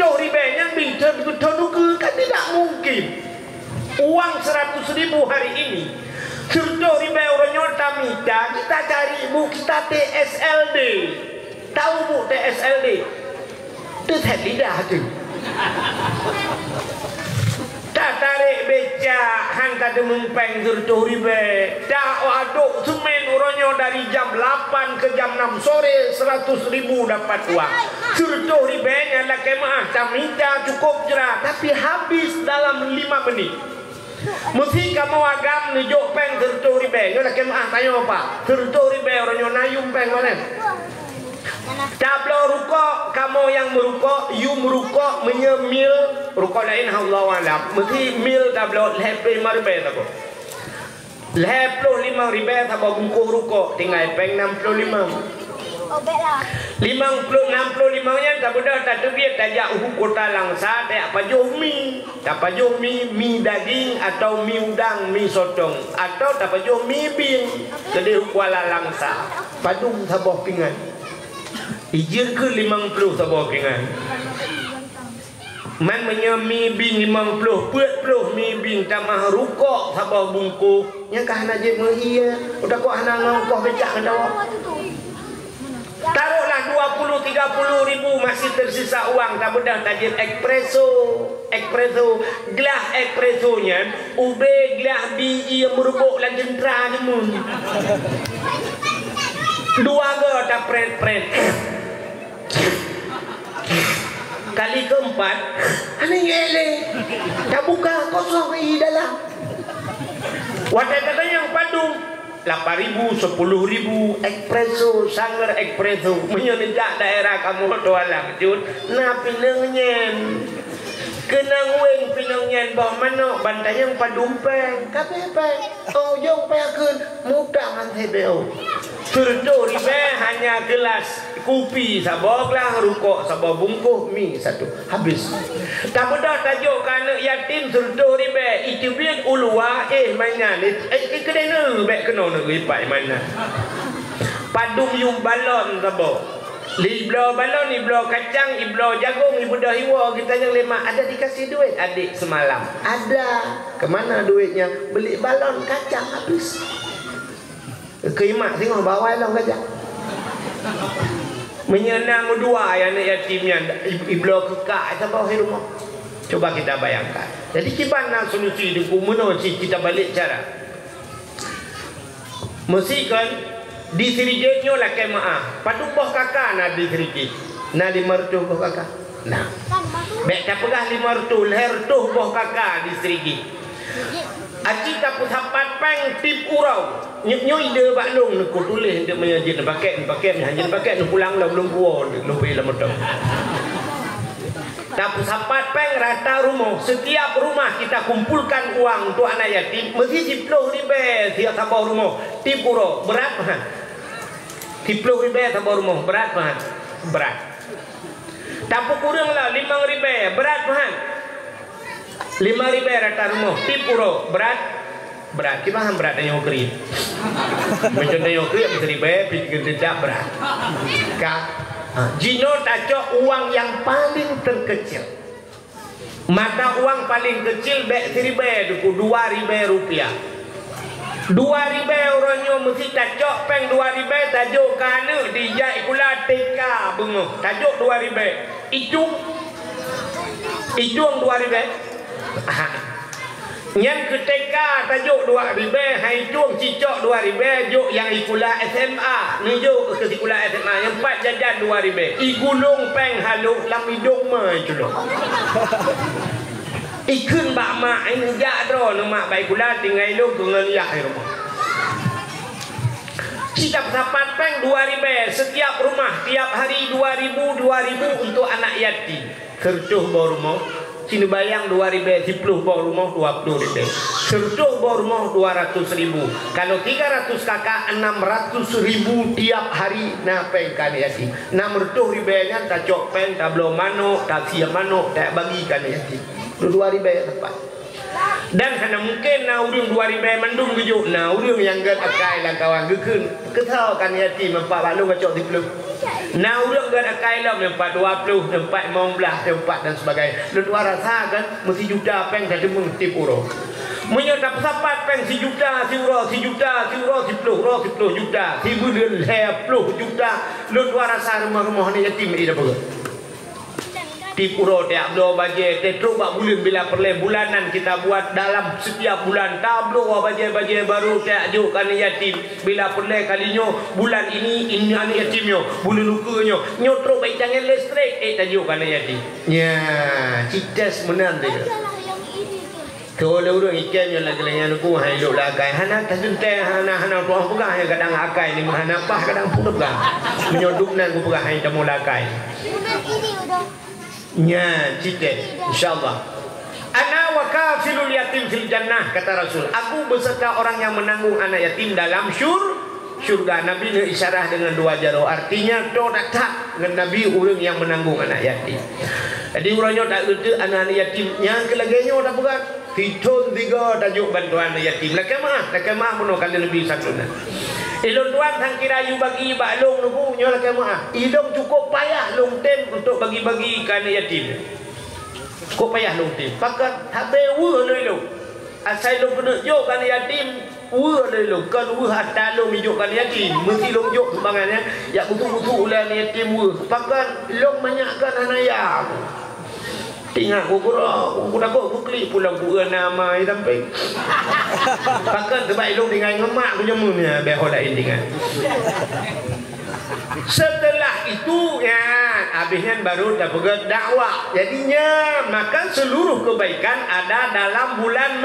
Sertuh ribanya bisa betul kan tidak mungkin. Uang 100.000 hari ini sertuh riba orangnya tamita, kita cari bu kita TSLD. Tahu bu TSLD? Itu lidah tu. Tak tarik beca hantar demempeng sertuh riba. Tak aduk semen orangnya dari jam 8 ke jam 6 sore 100.000 dapat uang. Sertuh ribanya lah kemah tamita cukup jerah tapi habis dalam 5 menit. Mesti kamu agam ni jok peng sertuh riba. Nyolah kemah tanya apa? Sertuh riba orangnya nayum peng mana? Tablo rukuk, kamu yang merukuk, you merukuk menyemil rukuk lain Allah alam. Mesti mil tablo lep 5 riba tak apa. Lep 5 riba tak apa bungkus rukuk tinggal peng 65. 65 nya tak mudah tak terbiak tajak uhu kota langsa tak pajuh mi daging atau mi udang mi sotong atau tak pajuh mi bing jadi kuala langsa padung sabah pingan ijir ke 50 sabah pingan man menyemi bing 50 puat mi bing tamah rukuk sabah bungku nya kah najib mehia udah kok hana ngongkoh becak kendawa. Taruhlah 20-30 ribu masih tersisa uang tak mudah tajir espresso gelas espressonya ube gelas biji yang merubuk lah jentera ni mun dua ke tak pren kali keempat aneh ngele tak buka kosong di dalam wadah kata yang padung 8.000, 10.000 espresso, sangar espresso menyenjak daerah kamu doalang jud na pinangnya kenang weng pinangnya bawa mana bantai yang padumpeng kapepeng oh jong pekun mudah kan hebeo sertuh riba hanya gelas kopi saboglah rukuk sabah bungkuh mi satu habis tak mudah tajuk anak yatim sertuh riba itu biar ulua mana kena bek kena nak ripai mana padung yung balon sabah liblo balon liblo kacang liblo jagung ibu dah hiwa kita yang lima ada dikasih duit adik semalam ada kemana duitnya beli balon kacang habis keimak tengok bawah long kacang menyenang dua yang anak yatimnya iblo kekak itu bawah rumah coba kita bayangkan jadi gimana solusi di kumano kita balik cara mesti kan di sirigetnya lah kemaah padu boh kakak na di siriget na di mertu boh kakak nah bek tak pegah di mertu leher tuh boh kakak di siriget aci kaput hapat peng tip urau nyoi ide bak long nak tulis untuk menyajin paket hanya paket nak pulang lah belum puas nak pergi lah mertu kaput hapat peng rata rumah setiap rumah kita kumpulkan uang untuk anak yatim mesti 10 ribu tiap sabah rumah tip urau berat kan 10 ribu sabah rumah berat kan berat tapi kurang lah 5 ribu berat kan 5 ribu rata rumah tip urau berat gimana berat yang kering macam yang kering bisa ribu pikir tidak berat kak Jino tajok uang yang paling terkecil mata uang paling kecil bek 2.000 rupiah 2.000 orangnya mesti tajok peng 2.000 tajuk kana dijai kula TK bengoh tajuk 2.000 itu 2.000 yang ketika tajuk 2.000 hai cuang cicok 2.000 juk yang ikula SMA ni juk ke ikula SMA yang 4 jajan 2.000 igulung peng haluk lam hidung mah itu loh ikun bak mak ini jak dro no mak baik kula tinggal lu ngeliak di rumah kita dapat peng 2.000 setiap rumah tiap hari 2.000 untuk anak yatim kertuh bawa rumah sini bayang 2.000 10 bawa rumah 20.000 sertuh bawa rumah 200.000 kalau 300 kakak 600.000 tiap hari nah peng kan yatim 600.000 nya tak cok peng tak belum mano tak siap mano tak bagikan yatim 2.000 tepat Dan hana mungkin na urang 2000 mandung gejuk na urang yang gan akai lang kawan gekeun ketau kan yatim 4 balung kacok 30 na urang gan akai lah 4 20 4 15 4 dan sebagainya lu rasa kan mesti juta peng dah demung tip uro munyo dapat sapat peng 1 juta 1 uro 1 juta 1 uro 10 uro 10 juta 10 juta lu rasa rumah-rumah ni yatim ida bagus tip uro tiap do baje tetro bak bulan bila perle bulanan kita buat dalam setiap bulan tablo baje baru tiap juk kan yatim bila perle kalinyo bulan ini anak yatimnya bulan lukanyo nyotro baik jangan listrik tajuk kan yatim nya citas menan dia kalau orang ikan yang lagi lain aku hai lo lagai hana tante hana tuang pegang yang kadang akai ni hana pah kadang pun pegang menyoduk nan ku pegang hai temu lagai nya cita insyaallah ana wa kafilul yatim fil jannah kata Rasul aku beserta orang yang menanggung anak yatim dalam syurga Nabi ni isyarah dengan 2 jaro artinya do tak dengan Nabi orang yang menanggung anak yatim jadi orangnya tak reda anak yatim yang kelaganya tak berat hitun 3 tajuk bantuan anak yatim lakamaah puno kali lebih satu nah ilon tuan hang kira you bagi baklong nubu nyola kemaah idong cukup payah long tem untuk bagi-bagi kan yatim cukup payah long tem pakat habe wu le lo asai long kena jo kan yatim wu le lo kan wu hatta long mi jo kan yatim mesti long jo bangannya ya butuh-butuh ulah yatim wu pakat long banyakkan anaya tinggal aku klik pulang bukan nama sampai pakai terbaik lu dengan ngemak punya mumnya biar hola intingan setelah itu ya habisnya baru dapat dakwah jadinya maka seluruh kebaikan ada dalam bulan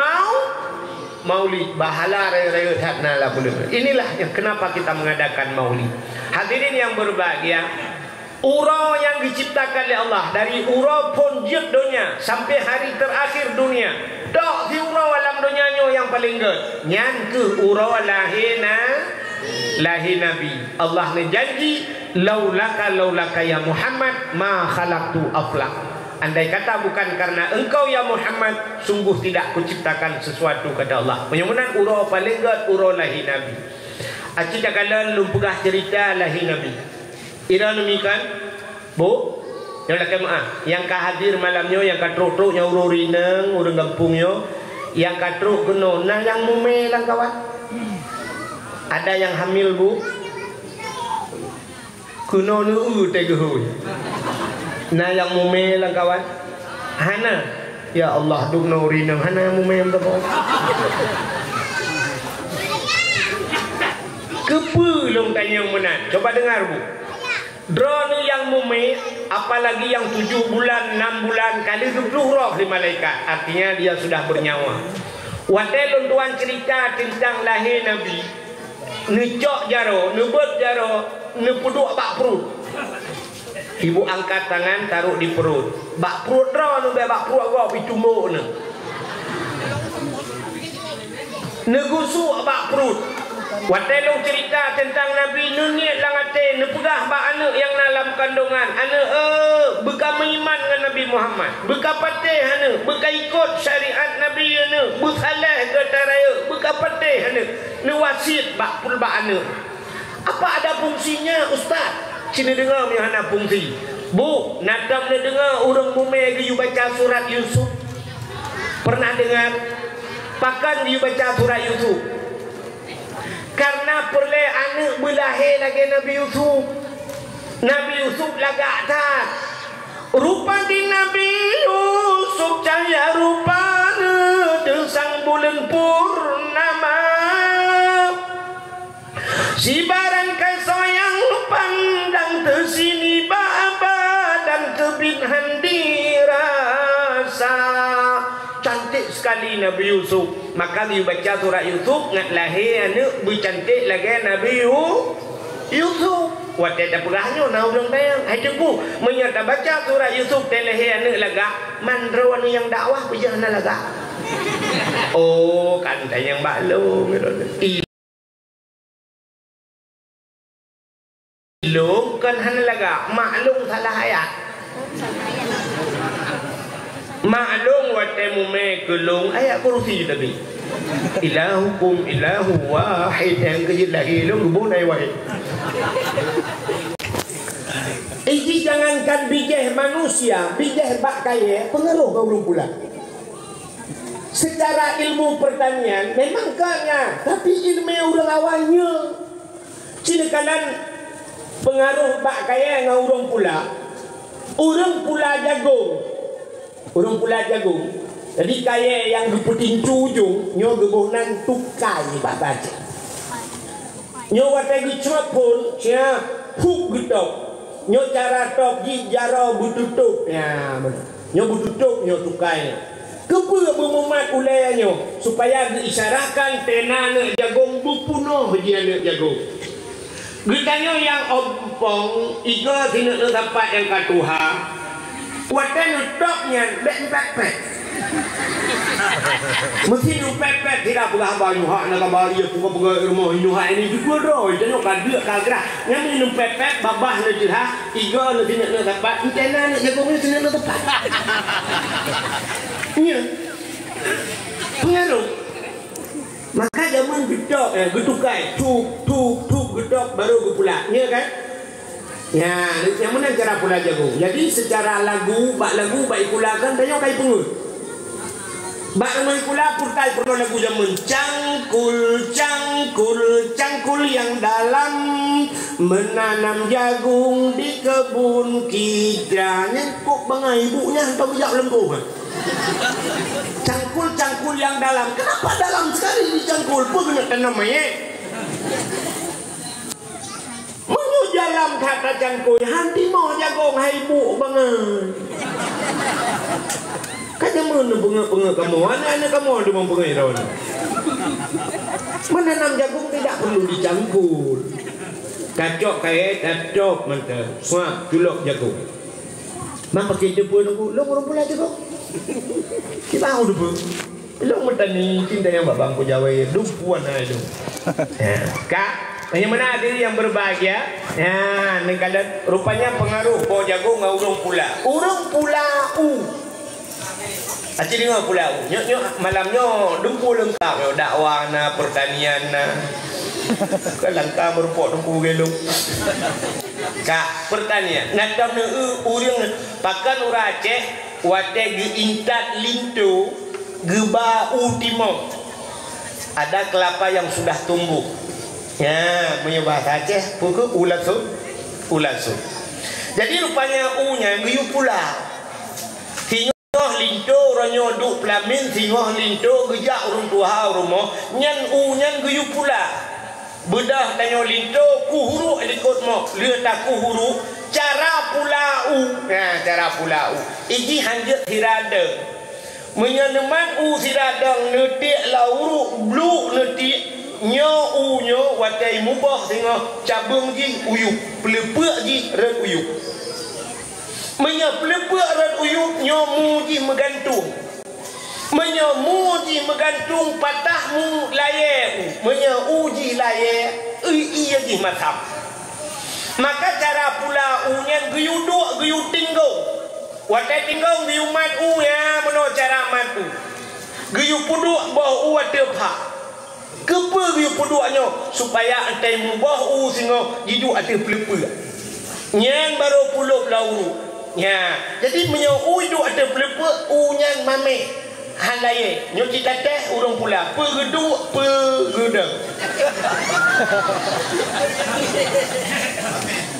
Maulid bahala raya hatna lah bulan inilah yang kenapa kita mengadakan Maulid hadirin yang berbahagia ura yang diciptakan oleh Allah dari ura ponjut dunia sampai hari terakhir dunia dok si ura alam dunianya yang paling gede nyan ke ura lahir Nabi Allah ni janji laulaka ya Muhammad ma khalaqtu aflak andai kata bukan karena engkau ya Muhammad sungguh tidak kuciptakan sesuatu kata Allah penyemunan ura paling gede ura lahir Nabi aci cakalan lumpugah cerita lahir Nabi ira demikian bu yang lakai maaf yang kahadir malamnya yang katruk-truk yang ururineng urang kampungnya yang katruk kena nah yang mume lang kawan ada yang hamil bu kena nu teguh nah yang mume lang kawan hana ya Allah duk na urineng hana mume berapa kepulung tanya yang menan coba dengar bu drone yang mumi apalagi yang 7 bulan 6 bulan kali 20 roh di malaikat artinya dia sudah bernyawa wadelun tuan cerita tentang lahir Nabi necok jaro nebut jaro nepuduk bak perut ibu angkat tangan taruh di perut bak perut drone bak perut gua pitumbuk negusuk bak perut wadelung cerita tentang Nabi nunyet langate nepegah bak anak yang dalam kandungan anak beka beriman dengan Nabi Muhammad beka patih anak beka ikut syariat Nabi anak bersalah kata raya beka patih anak newasit bak pul bak anak apa ada fungsinya ustaz cina dengar yang ada fungsi bu nadam ni dengar orang mumai lagi baca surat Yusuf pernah dengar pakan dia baca surat Yusuf karena perle anak berlahir lagi Nabi Yusuf lagak tak rupa di Nabi Yusuf cahaya rupanya desang bulan purnama si barang kasayang pandang tersini baba dan tebit handi rasa cantik sekali Nabi Yusuf maka dia baca surah Yusuf ngat lahir anak bercantik lagi Nabi Yusuf wadah tak perahnya nak ulang tayang hai tunggu menyata baca surah Yusuf teh lahir anak laga mandro anu yang dakwah pejah na laga oh kan tayang baklung ilung kan hana laga maklum salah ayat Maklum watemu me kelung ayat kursi tadi. Ilahukum ilahu wahid yang kejilahi lu bunai wahid. Ini jangankan bijih manusia, bijih bak kaya pengaruh ke orang pula. Secara ilmu pertanian memang kaya, tapi ilmu orang awalnya cinakalan pengaruh bak kaya dengan orang pula. Orang pula jagung. Orang pula jagung. Jadi kaya yang geputing ujung, nyo gebohnan tukai bak baca. Nyo watagi cepun, cia huk gedok. Nyo cara top ji jaro bututup. Ya, benar. Nyo bututup nyo tukai. Kepa bermumat ulayanya supaya diisyaratkan tenana jagung bupunoh dia nak jagung. Getanya yang ompong iga tidak dapat yang katuha. Watan utopnya pepet. Mesin pepet tidak pernah banyak nak kabar dia pukul rumah inuha ini juga doh. Jangan kaget kagerah. Yang minum pepet babah nak cerah iga tidak dapat. Tenana jagung ini tidak dapat. Nya pengaruh. Maka zaman gedok getukai tuk gedok baru gepula. Nya kan? Ya, yang mana cara pula jagung. Jadi secara lagu bak ikulakan banyak kai pengut. Bak mai pula purtai perlu lagu zaman cangkul yang dalam menanam jagung di kebun kita. Nyengkuk bangai ibunya hentak bijak lembu kan. Cangkul yang dalam. Kenapa dalam sekali dicangkul? Pun kena tanam mayat. Menyu dalam kata cangkul. Hanti mau jagung hai bu banget. Kata mana bunga kamu? Anak kamu ada mau bunga itu? Menanam jagung tidak perlu dicangkul. Kacok kacok mentah. Suap culok jagung. Mak pakai debu nunggu. Lo orang pula jagung. Kita tahu dulu. Lo metani cinta yang babang ku Jawa dupuan aja. Kak, yang mana diri yang berbahagia? Ya, nengkalan rupanya pengaruh po jagung ngau urang pula. Urang pula Aci dengar pula nyok malamnya dumpu lengkap yo dakwah na pertanian na. Kan lengkap merupakan dumpu gelung. Kak, pertanian. Nadam urang pakan ura Aceh wate ge intat lintu geba utimo. Ada kelapa yang sudah tumbuh. Ya, punya bahasa Aceh pukul ulasu. Jadi rupanya u-nya geyu pula. Singoh lintu ranyo duk pelamin singoh lintu gejak urung tua rumah nyan u-nyan geyu pula. Bedah tanyo lintu kuhuru ikut mo lieu tak kuhuru cara pula u. Nah, cara pula u. Iji hanjut hirada. Menyaneman u siradang netik lauru bluk netik nyo u nyo watai mubah singoh cabung ji uyuk pelepek ji red uyuk. Menya pelepek red uyuk nyo mu ji megantung. Menya mu ji megantung patah mu laye. Menya u ji laye iya ji matam. Maka cara pula u nyan geyu duk geyu tinggung. Watai tinggung geyu mat u ya meno cara mat u. Geyu puduk bau u watai pak. Kepa geyu puduknya supaya antai mubah u singo jidu ada pelepek. Nyan baru puluh lauru. Ya, jadi menyo u itu ada pelepek u nyan mame. Halaye nyo cita teh urang pula pegeduk pegedang.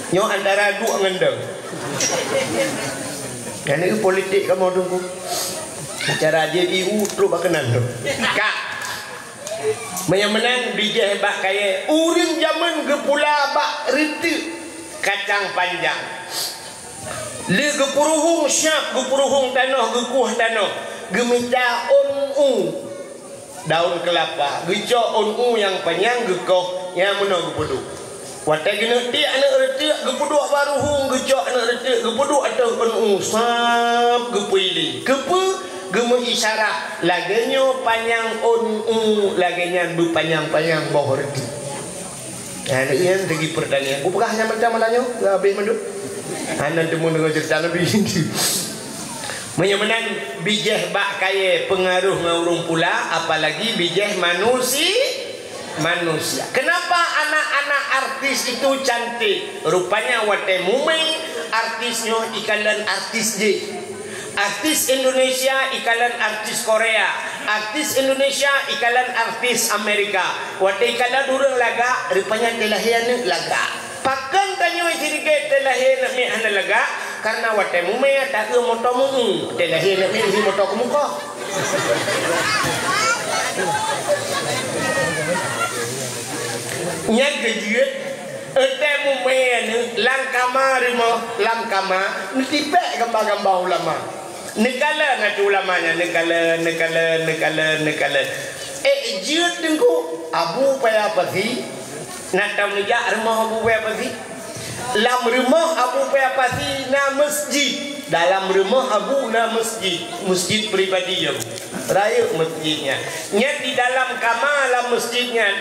Nyo antara dua ngendang. Kan itu politik kamu tunggu. Cara JDU terus bakanan tu. Kak. Menang bijih bak kaya urang zaman gepula bak reti kacang panjang. Le gepuruhung syap gepuruhung tanah gekuh tanah. Gemita on daun kelapa gejok on yang panjang gekoh yang mana gepuduk watai gena ti anak retik gepuduk baru hung gejok anak retik gepuduk atau on sap gepili kepe gemu isyarat lagenyo panjang on lagenyo berpanjang-panjang bawah retik. Nah ini yang segi pertanian aku pernah macam malahnya habis manduk anak temu dengan cerita lebih. Menyemenan bijeh bak kaya pengaruh ngurung pula, apalagi bijeh manusia. Kenapa anak-anak artis itu cantik? Rupanya wate mumai artisnya ikalan artis je. Artis Indonesia ikalan artis Korea, artis Indonesia ikalan artis Amerika. Wate ikalan urang laga, rupanya telahian laga. Pakan tanyo sirige telahian mi ana laga, karena wate mumai tak ke motomu telahian mi si motok muka. Nya gejeut ete mumai langkama rimo langkama nitipek gambar-gambar ulama. Negala na tu ulamanya negala. Jeut dengku abu paya apa sih? Nak tahu ni jak rumah abu paya apa sih? Dalam rumah abu paya apa sih? Na masjid. Dalam rumah abu na masjid pribadi ya. Raya masjidnya. Nya di dalam kamar masjidnya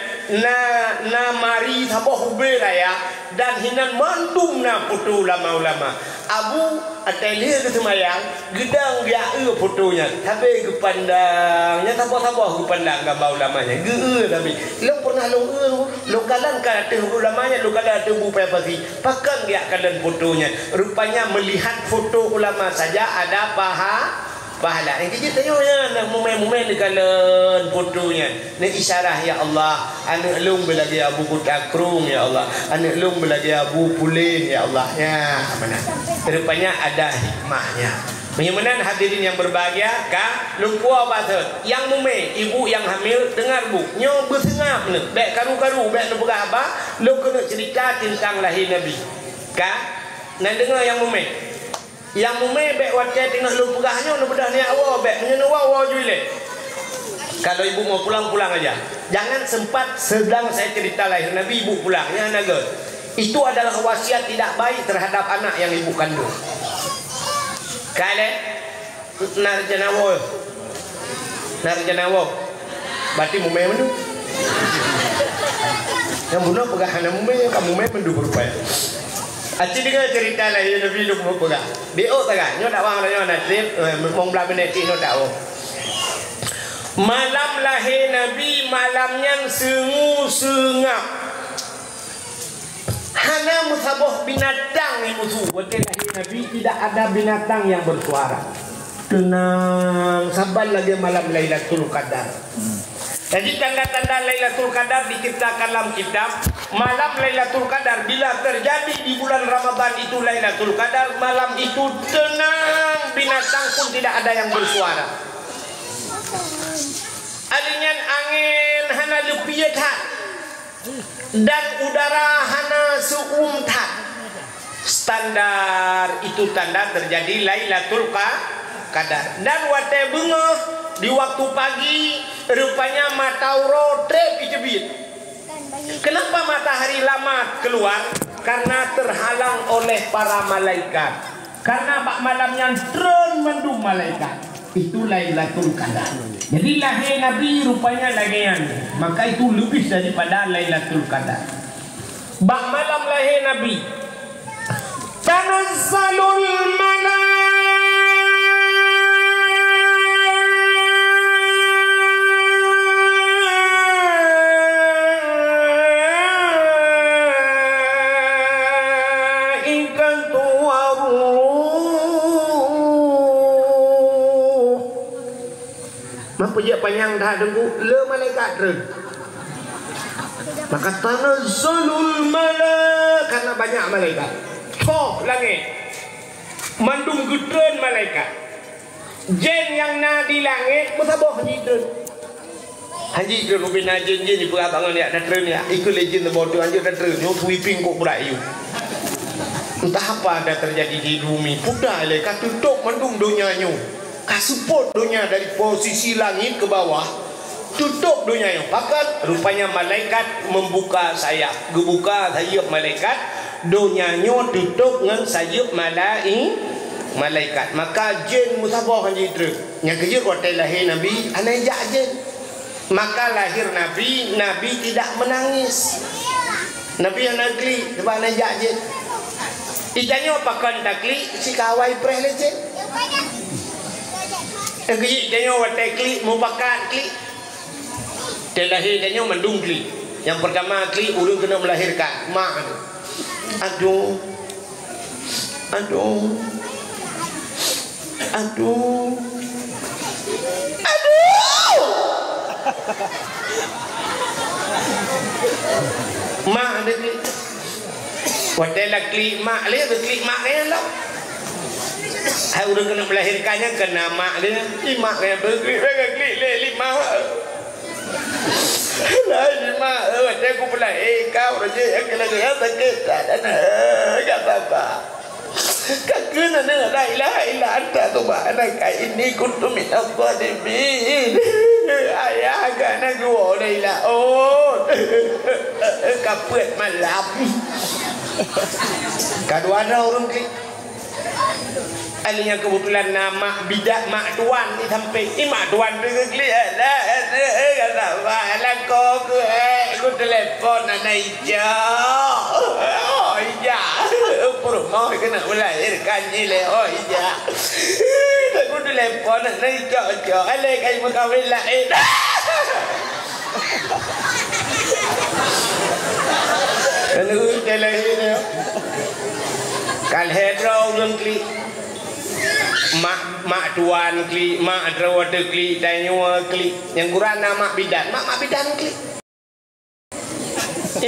na mari sabah hube raya dan hinan mandum na foto ulama-ulama. Abu atelier ke semayang gedang dia fotonya tapi ke pandangnya sabah-sabah ke pandang gambar ulamanya tapi lo pernah lo kalan kata ulamanya lo kalan ada bu apa sih pakan dia kalan fotonya rupanya melihat foto ulama saja ada pahala. Yang kita tanya nak mumai ni kalan fotonya. Ni isyarah ya Allah. Anak lung belagi abu kutakrung ya Allah. Anak lung belagi abu pulin ya Allah. Ya, mana? Rupanya ada hikmahnya. Menyemenan hadirin yang berbahagia, ka lumpua bahasa. Yang mumai, ibu yang hamil dengar bu. Nyo bersengap ni. Bek karu-karu, bek nepegah apa? Lu kena cerita tentang lahir Nabi. Ka? Nak dengar yang mumai. Yang mumai bek wakai tengah lu pegahnya nak bedah ni awak bek menyewa awak juile. Kalau ibu mau pulang aja. Jangan sempat sedang saya cerita lahir Nabi ibu pulang ya naga. Itu adalah wasiat tidak baik terhadap anak yang ibu kandung. Kale narjanawo. Berarti mumai mendu. Yang bunuh pegahan mumai kamu mumai mendu berupaya. Aci dengar cerita lah yang Nabi lu mau pegang. Dio tak? Nyo tak wang lah nyo nasib. Mong belah meneti nyo tak wang. Malam lahir Nabi malamnya sengu-sengap. Hana musabah binatang yang musuh. Waktu lahir Nabi tidak ada binatang yang bersuara. Tenang, sabar lagi malam Lailatul Qadar. Jadi tanda-tanda Lailatul Qadar diciptakan dalam kitab. Malam Lailatul Qadar bila terjadi di bulan Ramadan itu Lailatul Qadar, malam itu tenang, binatang pun tidak ada yang bersuara. Alinyan angin hana lepiat dan udara hana suum tak. Standar itu tanda terjadi Lailatul Qadar. Dan wate bunga di waktu pagi rupanya matahari terkejut. Kenapa matahari lama keluar? Karena terhalang oleh para malaikat. Karena bak malamnya tren mendung malaikat. Itu Lailatul Qadar. Jadi lahir Nabi rupanya lagian. Maka itu lebih daripada Lailatul Qadar. Bak malam lahir Nabi. Tanazzalul Pejak panjang dah dengku le malaikat re. Maka tanazzalul malaikat karena banyak malaikat. Toh langit. Mandung gedren malaikat. Jin yang na di langit musabah hidren. Haji tu rubina jin di perabangan dia dah tren ya. Ikut legend bodoh anjir dah tren. Yo sweeping kok berai you. Entah apa ada terjadi di bumi. Pudah le katutup mandung dunia nyu. Kasuput dunia dari posisi langit ke bawah, tutup dunia yang pakat. Rupanya malaikat membuka sayap, gebuka sayap malaikat, dunianya tutup dengan sayap malaikat. Maka jin musabah kan jitu. Yang kerja waktu lahir Nabi, anak jin. Maka lahir Nabi, Nabi tidak menangis. Nabi yang negeri sebab anak jin. Itanya pakan takli si kawai preh lecet. Kejik tanya watai klik mau pakat klik. Terlahir tanya mandung klik. Yang pertama klik ulun kena melahirkan mak. Aduh. Aduh. Aduh. Aduh. Mak ada klik. Watai lah klik mak dia klik mak dia lah. Saya udah kena melahirkannya kena mak dia. Mak dia berklik lima. Lah lima. Watai aku pelahir kau raja yang kena sakit tak apa. Kagak ada la ilaha illa anta subhanaka inni kuntu minadh dhalimin. Ayah kana gua la ilaha oh. Kapet malam. Kedua ada orang klik. Alihnya kebetulan nama bidak mak tuan ni sampai mak tuan tu klik lah. Kata lah aku telefon anak hijau. Oh iya. Perumah kena melahirkan ni le. Oh iya. Aku telefon anak hijau. Alih kayu berkahwin lain. Kalau telahir ni. Kalau hedra orang klik. Mak tuan klik, mak drawada klik, tanya klik. Yang kurang nama bidan, mak bidan klik.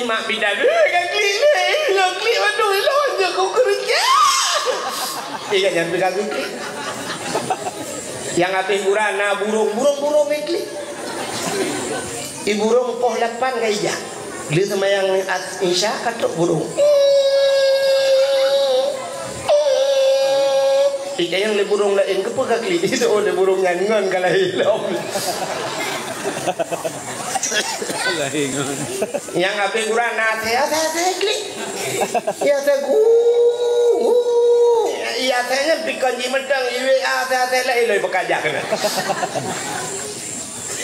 Mak bidan, kan klik ni, lo klik waduh, lo aja kau kerja. Kan yang pegang klik. Yang habis kurang na burung klik. Burung poh 8 kaya. Dia sama yang insya katuk burung. Ika yang le burung lain ke pegak klik itu oleh burung ngan kalau hilang. Yang apa kurang nate saya klik. Ya saya ya saya pikir ni mentang iwe saya lah iloi bekajak kena.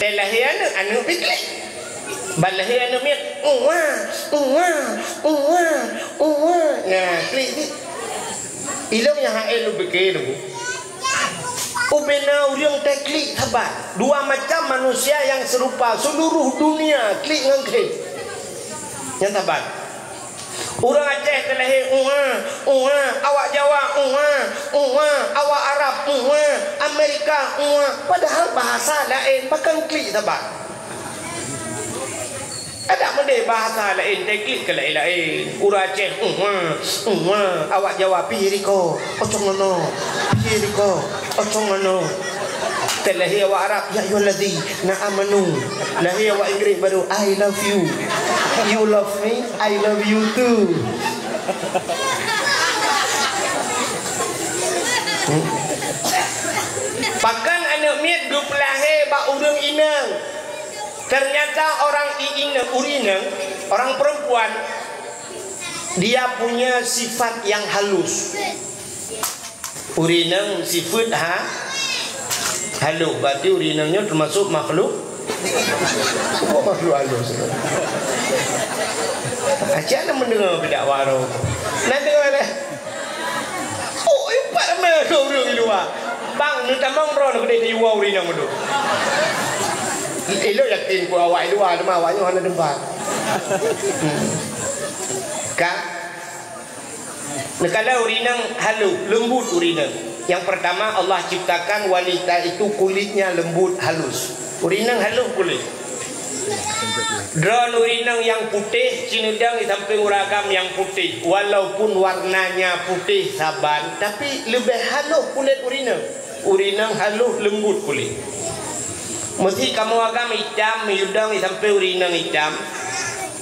Telahian anu piklik. Balahian anu mit. Nah, klik ni. Ilang yang hael lu fikir lu. Ubena uriang teklik sahabat. Dua macam manusia yang serupa seluruh dunia klik dengan klik. Yang sahabat. Orang Aceh terlahir awak Jawa awak Arab Amerika padahal bahasa lain pakai klik sahabat. Ada benda bahasa lain teklik ke lain. Orang Aceh awak Jawa piriko ocong ngono piriko ocong ngono. Terlahir awak Arab ya ayyuhallazi na'amanu. Lahir awak Inggeris baru I love you. You love me, I love you too. Pakan anak miat grup lahir bak urang inang. Ternyata orang urinang, orang perempuan, dia punya sifat yang halus. Urinang sifat halus. Berarti urinangnya termasuk makhluk. Apa makhluk halus? Acah nak mendengar bedak waro. Nanti mana? Oh, empat mana kau uring luar? Bang, ni tamang bro nak kedai jual urinang tu. Elok yakin ku awak luar nama awaknya hana dempat. Kak. Kalau urinang halus, lembut urinang. Yang pertama Allah ciptakan wanita itu kulitnya lembut halus. Urinang halus kulit. Drone urinang yang putih, cinudang sampai uragam yang putih. Walaupun warnanya putih saban, tapi lebih halus kulit urinang. Urinang halus lembut kulit. Mesti kamu agam hitam, yudang sampai urinang hitam.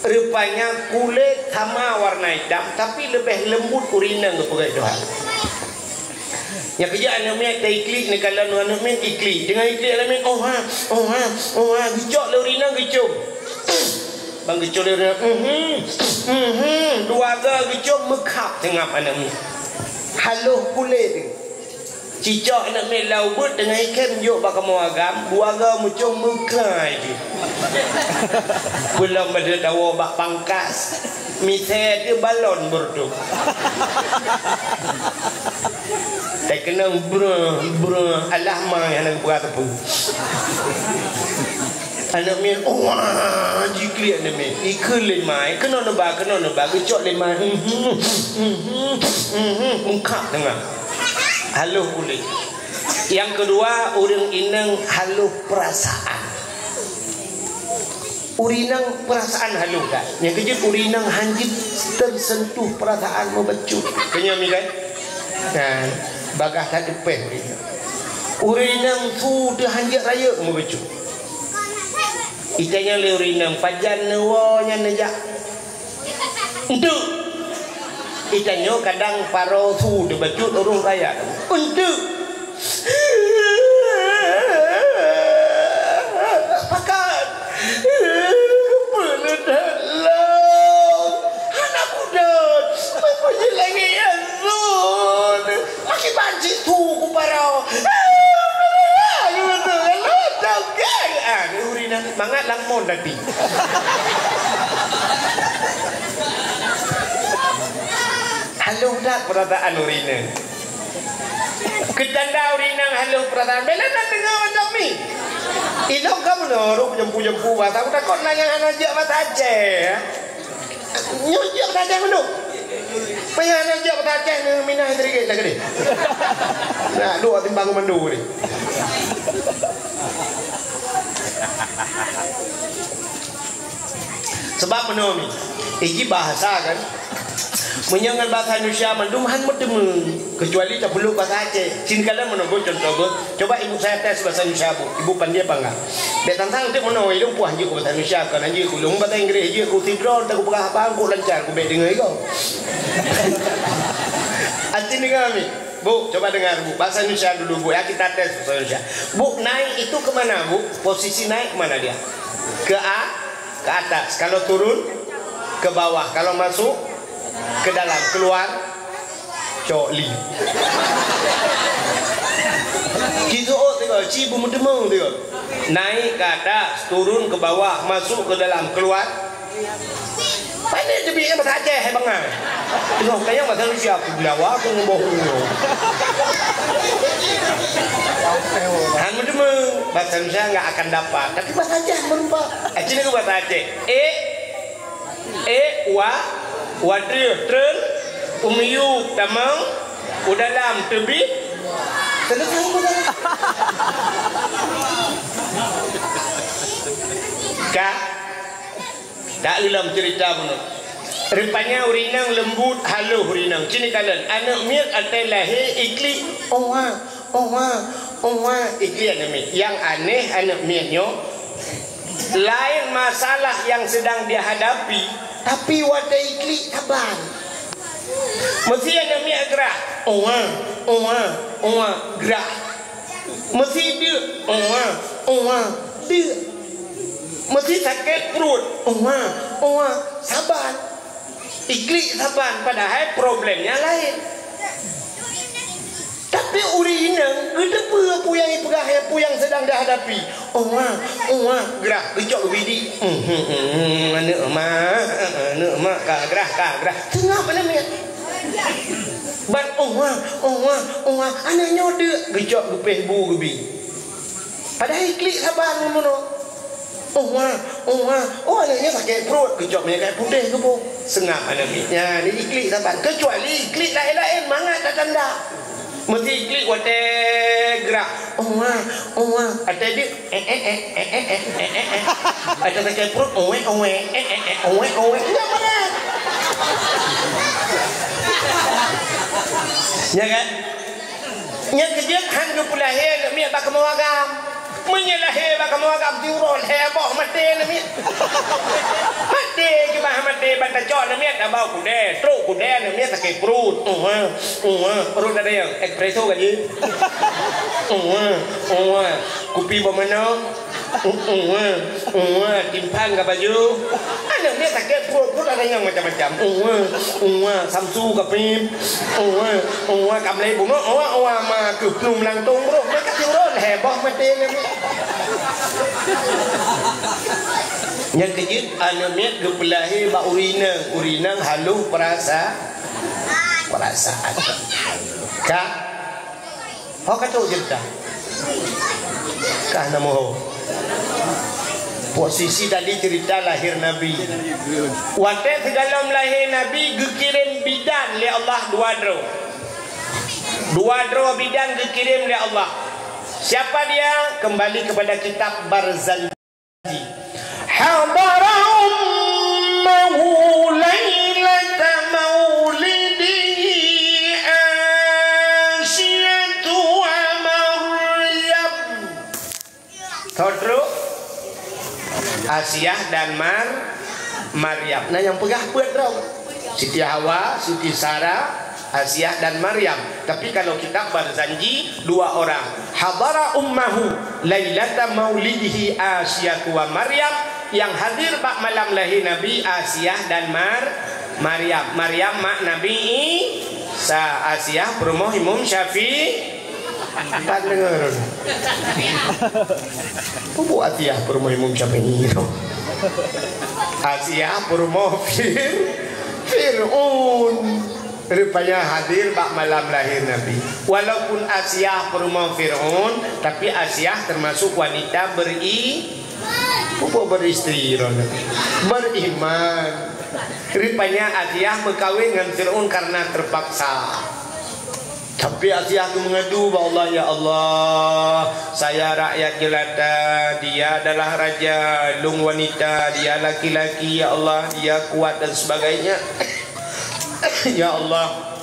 Rupanya kulit sama warna hitam, tapi lebih lembut urinang kepada Tuhan. Yang kerja anak miak tak iklik ni kalau anak miak iklik. Dengan iklik anak miak gicok le urinang gicok. Bang gicok le urinang. Dua ga gicok mekap tengah anak miak. Halus kulit tu. Cicak nak main laut dengan ikan juk bakal mau agam buaga muncul muka itu. Belum ada tahu bak pangkas. Misal dia balon bertu. Tak kena bro alah mai anak berat apa. Anak min jikli anak min ikut le mai kena nebak kecok le mai mengkak dengar haluh kulit. Yang kedua orang inang haluh perasaan. Urinang perasaan haluh kan. Yang kejut urinang hanjit tersentuh perasaan membecut. Kenyam ni kan? Kan bagah tak depan urinang tu dia hanjit raya membecut. Itanya le urinang pajan nawanya nejak. Untuk itanya kadang paro tu dia becut urung raya. Untuk pakat penedaklah anak muda mempunyai lagi azun lagi banci tu ku paro urinan mangat langmon tadi. Haluh tak perasaan urinan. Ketanda urinang haluh perasaan. Bela nak dengar macam ni. Ilok kamu noruk jempu-jempu bahasa. Aku takut nanya anak jak bahasa Aceh. Nyojak bahasa Aceh mana? Payah anak jak bahasa Aceh ni minah sedikit tak kena. Nak dua timbang mandu ni. Sebab menumi ini bahasa kan menyangan bahasa Indonesia manduman medem kecuali tak perlu bahasa Aceh. Sini kalian menunggu contoh coba ibu saya tes bahasa Indonesia bu ibu pandai apa enggak dia tantang untuk menoi lu puas je bahasa Indonesia kan aja ku lu bahasa Inggeris je ku tidron tak ku pegah apa ku lancar ku baik dengar kau. Hati dengar ni bu coba dengar bu bahasa Indonesia dulu bu ya kita tes bahasa Indonesia bu naik itu kemana bu posisi naik mana dia ke ke atas, kalau turun ke bawah, kalau masuk ke dalam, keluar cokli. Gitu tengok, cibu mendemang tengok. Naik ke atas, turun ke bawah, masuk ke dalam, keluar. Pandai je biar bahasa Aceh hai bangai. Tengok kaya bahasa Indonesia aku belawa aku ngebohong. Han mendemang bahasa Indonesia enggak akan dapat, tapi bahasa Aceh berupa. Aceh ni bahasa Aceh. Wadri tren umyu tamang udalam terbit selesai betul. Kak tak dalam cerita pun. Rupanya urinang lembut haluh urinang. Sini kalian anak mir atai lahir ikli ikli anak mir. Yang aneh anak mirnya lain masalah yang sedang dia hadapi, tapi wadah ikli sabar. Mesti anak mir gerak. Gerak. Mesti dia dia mesti sakit perut. Sabar. Iklik sabar. Padahal problemnya lain. Tapi urinang kenapa apa yang sedang dihadapi? Gerak gejok bidi. Anak mak gerak. Tengah mana ni? Ban anaknya dia gejok gepeh bu gebi. Padahal iklik sabar ngono. Anaknya sakit perut kejap punya kayak putih tu pun sengap anaknya ni iklik sabar. Kecuali iklik lain-lain mangat tak tanda mesti iklik wate gerak ada dia ada sakit perut enggak mana ya kan yang kejap hang pula he nak miat bak mawagam menyalahi bak mawagam diurol heboh mati na miat mati ke bah mati banta cot na miat abau kude truk kude na miat sakit perut perut ada yang espresso kan je kopi bermana timpang ke baju anak miat sakit perut ada yang macam-macam samsu ke pim kamlai bunga ma ke plum langtung bro mereka diurol heboh mati na miat. Yang kejut anak miat kepelahi bak urinang haluh perasa perasaan. Kak, oh kata cerita. Kah namo. Posisi tadi cerita lahir Nabi. Waktu dalam lahir Nabi dikirim bidan oleh Allah dua dro bidan dikirim oleh Allah. Siapa dia? Kembali kepada kitab Barzanji. Hadara ummuhu lailata maulidihi Asyatu wa Maryam. Tahu Asyah dan Maryam. Nah yang pegah buat tau Siti Hawa, Siti Sarah, Asyah dan Maryam. Tapi kalau kitab Barzanji dua orang. Hadara ummahu lailata maulidihi Asyah wa Maryam. Yang hadir bak malam lahir Nabi Asyah dan Maryam. Maryam mak Nabi Isa. Asyah perumoh Imam Syafi'i. Tak dengar. Apa Asyah perumoh Imam Syafi'i? Asyah perumoh Fir'aun. Rupanya hadir bak malam lahir Nabi. Walaupun Asyah perumoh Fir'aun, tapi Asyah termasuk wanita beristri, beriman. Rupanya Asyah berkahwin dengan Fir'aun karena terpaksa. Tapi Asyah itu mengadu bahwa Allah, ya Allah, saya rakyat jelata, dia adalah raja, lung wanita, dia laki-laki, ya Allah, dia kuat dan sebagainya. Ya Allah,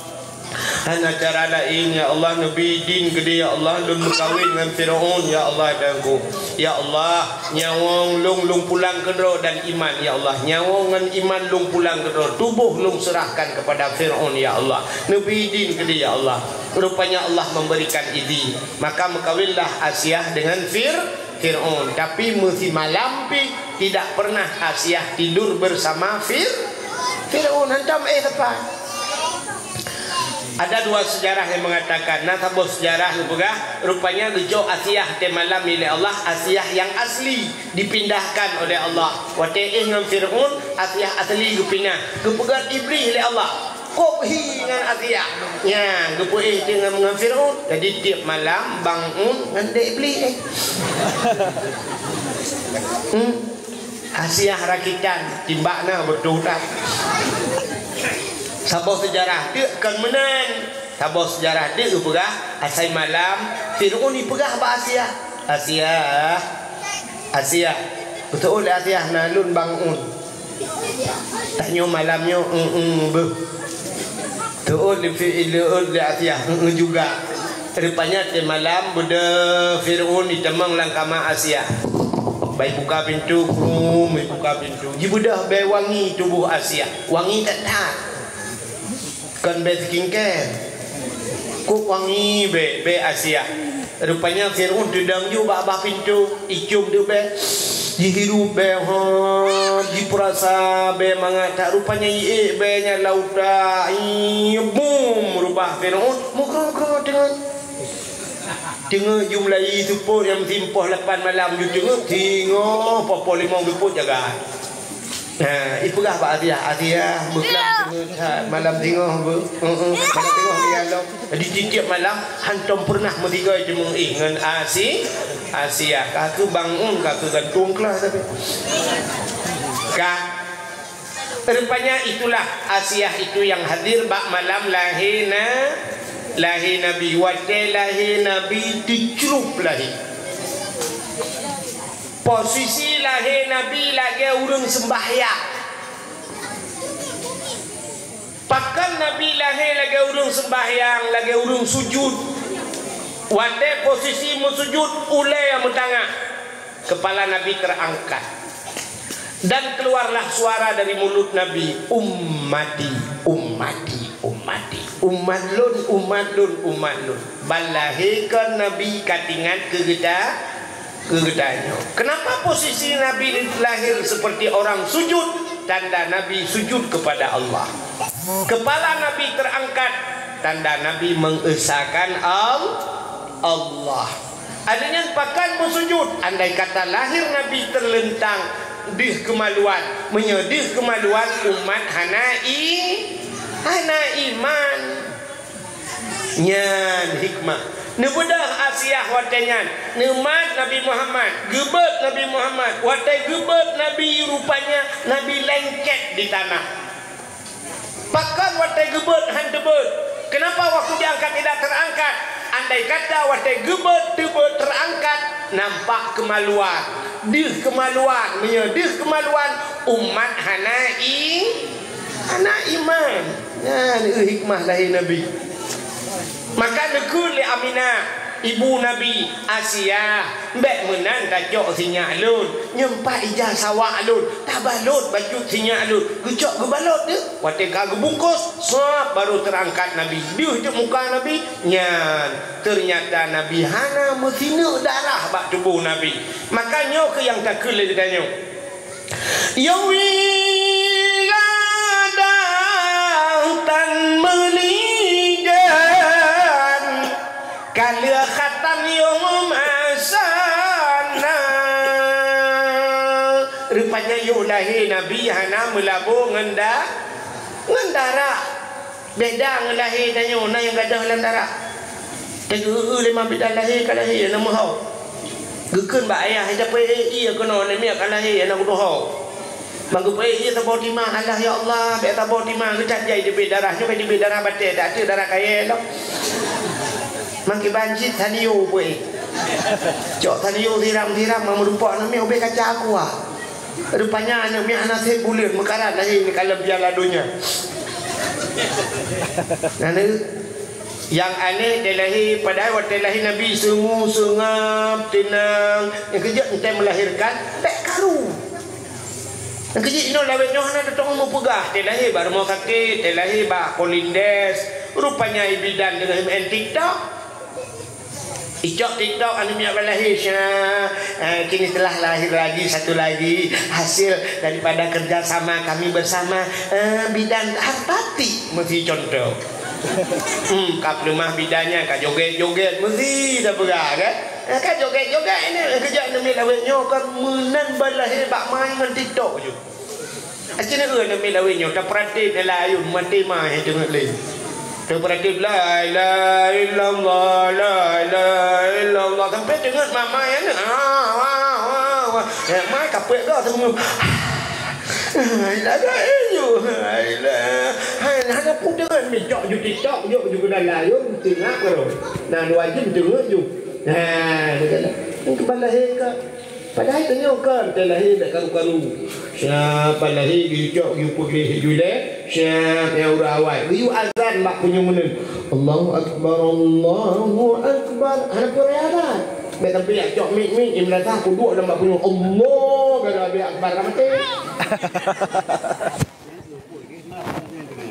hanya cara lain, ya Allah, Nabi din gede, ya Allah, lung berkahwin dengan Fir'aun, ya Allah, dangku. Ya Allah, nyawang lung pulang ke roh dan iman, ya Allah, nyawang dengan iman lung pulang ke roh, tubuh lung serahkan kepada Fir'aun, ya Allah, Nabi din gede, ya Allah. Rupanya Allah memberikan izin, maka berkahwinlah Asyah dengan Fir'aun. Tapi musim malam tidak pernah Asyah tidur bersama Fir'aun. Hantam tepat. Ada dua sejarah yang mengatakan, nasabah sejarah rupanya gejo Asyah te malam oleh Allah, Asyah yang asli dipindahkan oleh Allah. Waktu dengan Fir'aun, Asyah asli dipindah, kepegat iblis oleh Allah. Kok dengan Asyah ya gepuih dengan Fir'aun. Jadi tiap malam bangun dengan iblis Asyah rakitan timbakna bertutat. Sabah sejarah dia kan menan. Sabah sejarah dia pegah asai malam Fir'aun ni pegah ba Asyah betul Asyah nalun bangun tanya malamnya tuh di Asyah juga. Rupanya di malam bude Fir'aun ditemang langkama Asyah. Baik buka pintu, buka pintu. Ji budah be wangi tubuh Asyah. Wangi tak. Kan be skincare. Kok wangi be Asyah. Rupanya Fir'aun dedang juga bah pintu, icium tu be. Dihirup be diperasa be mangata. Rupanya be nya lauta boom rubah Fir'aun mukro dengan jumlah itu pun yang timpoh 8 malam tengok popo 5 pun jaga. Nah, ipugah Pak Asyah berkelam malam tengok malam tengok dia lo. Jadi tiap malam hantam pernah mentigai cuma dengan Asyah kaku bangun kaku gantung kelas tapi. Rupanya itulah Asyah itu yang hadir bak malam lahir Nabi. Waktu lahir Nabi dicrup lahir. Posisi lahir Nabi lagi urung sembahyang. Pakan Nabi lahir lagi urung sembahyang, lagi urung sujud. Waktu posisi sujud ulai yang bertangah. Kepala Nabi terangkat. Dan keluarlah suara dari mulut Nabi, ummati, ummati, ummati, umat lun. Balahirkan Nabi katingan kegetanya. Kenapa posisi Nabi lahir seperti orang sujud? Tanda Nabi sujud kepada Allah. Kepala Nabi terangkat, tanda Nabi mengesahkan Allah. Adanya pakan bersujud. Andai kata lahir Nabi terlentang dih kemaluan, menyedih kemaluan umat hana iman. nyan hikmah nebedah Asia watenyan nemat Nabi Muhammad gebet Nabi Muhammad watai gebet Nabi rupanya Nabi lengket di tanah pakan watai gebet handebet kenapa waktu diangkat tidak terangkat andai kata watai gebet tebet terangkat nampak kemaluan dih kemaluan menyedih kemaluan umat hanai anak iman nah hikmah lahir Nabi maka nekul li Aminah ibu Nabi Asia mbak menan kacok sinya alun nyempak ijah sawak alun tabalot baju sinya alun gecok gebalot dia watika gebungkus sop baru terangkat Nabi dia je muka Nabi nyan ternyata Nabi hana mesina darah bak tubuh Nabi makanya ke yang takul dia tanya yawila tan melijan kalia khatam yom asana rupanya yulahi Nabi hana melabu ngendara beda ngelahi dan yuna yang gadah lantara tegu lima beda lahi kalahi nama hau gekun ba ayah siapa iya kena ni miak kalahi anak doh Bangku iya tabor timah Allah ya Allah be tabor timah kecat jai di darahnya be di darah batin tak ada darah kaya lo mangki banjit taniu puy cok taniu tiram mau rupa nami obe kaca aku rupanya anak mi anak saya bulir mekarat lagi ni kalau biar dunia nanti yang aneh delahi padahal waktu lahir Nabi sungu sungap tenang yang kejap entah melahirkan tak karu yang kejap ino lawet nyoh na datang mau pegah delahi baru mau sakit delahi bah kolindes rupanya ibidan dengan main TikTok Icok TikTok anu minyak lahir kini telah lahir lagi satu lagi hasil daripada kerjasama kami bersama bidan hartati mesti contoh kap rumah bidannya kak joget-joget mesti dah berah kan kak joget-joget ini kerja demi lawetnya kan menan balahir bak main dengan TikTok je acina demi lawetnya tak perhati layu mati mah dengar lain terperhati la ilaha illallah la ilaha illallah sampai dengar mama ya mai kapek dah semua ada itu ada pun dengar mijak ju TikTok ju juga dah layu tengah kalau nah dua jam dengar ju yang kepala heka padahal tanya kan terlahir dak karu-karu siapa lahir dijak you pergi jule siapa yang urawai you azan mak punya mana Allahu akbar ada perayaan dak sampai ya cok mik imlatah kuduk dan mak punya Allah kada bi akbar mati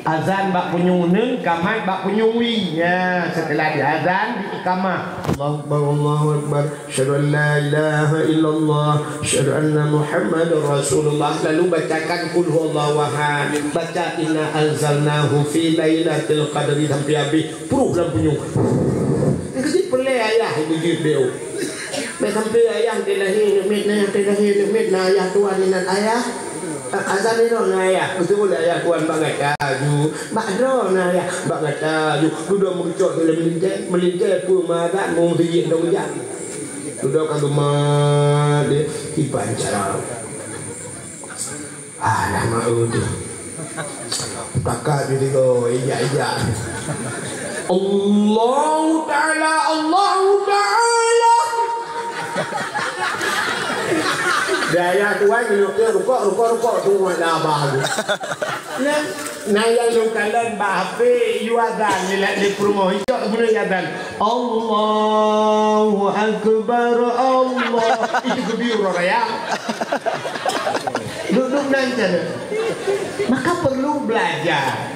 azan bak penyunun kamai bak penyuwi ya setelah di azan di ikamah Allahu akbar syadu an la ilaha illallah syadu anna muhammadar rasulullah lalu bacakan qul huwallahu ahad baca inna anzalnahu fi lailatul qadri sampai habis program penyung kecil pelai ayah ibu dia sampai ayah dilahir mitna dilahir mitna ayah tuan dan ayah azan ni na ya betul ayah tuan banget aju bakro na ya banget aju duduk mengcok dalam melintai pemadan mau dijik dong ya duduk kan rumah dia dipancar nama udah kakak jadi go iya Allah Ta'ala daya tuan nyoknya rukuk semua dah bagus. Nah yang lu kalian bahape you adan di promo hijau kemudian adan Allahu Akbar Allah itu kebiur ya. Duduk nanti maka perlu belajar.